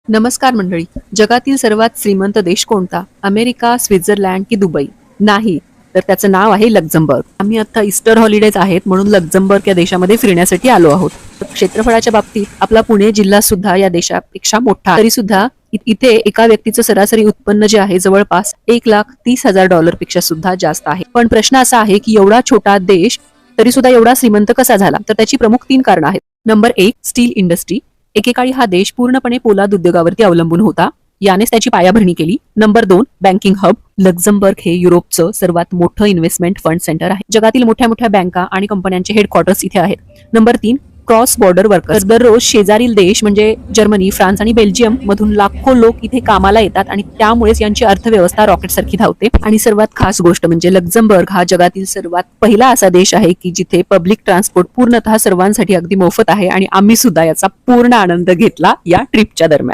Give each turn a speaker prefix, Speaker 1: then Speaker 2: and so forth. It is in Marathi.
Speaker 1: नमस्कार मंडळी. जगातील सर्वात श्रीमंत देश कोणता? अमेरिका, स्वित्झर्लंड की दुबई? नाही, तर त्याचं नाव आहे लक्झमबर्ग. आम्ही आता इस्टर हॉलिडेज आहेत म्हणून लक्झमबर्ग या देशामध्ये फिरण्यासाठी आलो आहोत. क्षेत्रफळाच्या बाबतीत आपला पुणे जिल्हा सुद्धा या देशापेक्षा मोठा, तरी सुद्धा इथे एका व्यक्तीचं सरासरी उत्पन्न जे आहे जवळपास $1,30,000 पेक्षा सुद्धा जास्त आहे. पण प्रश्न असा आहे की एवढा छोटा देश तरी सुद्धा एवढा श्रीमंत कसा झाला? तर त्याची प्रमुख 3 कारणं आहेत. Number 1, steel industry. एकेकाळी हा देश पूर्णपणे पोलाद उद्योगावरती अवलंबून होता. यानेच त्याची पायाभरणी केली. Number 2, banking hub. लक्झमबर्ग हे युरोपचं सर्वात मोठं इन्व्हेस्टमेंट फंड सेंटर आहे. जगातील मोठ्या मोठ्या बँका आणि कंपन्यांचे हेडक्वार्टर्स इथे आहेत. Number 3, cross border workers. दररोज शेजारील देश म्हणजे जर्मनी, फ्रान्स आणि बेल्जियम मधून लाखो लोक इथे कामाला येतात आणि त्यामुळेच यांची अर्थव्यवस्था रॉकेट सारखी धावते. आणि सर्वात खास गोष्ट म्हणजे लक्झमबर्ग हा जगातील सर्वात पहिला असा देश आहे की जिथे पब्लिक ट्रान्सपोर्ट पूर्णतः सर्वांसाठी अगदी मोफत आहे आणि आम्ही सुद्धा याचा पूर्ण आनंद घेतला या ट्रिपच्या दरम्यान.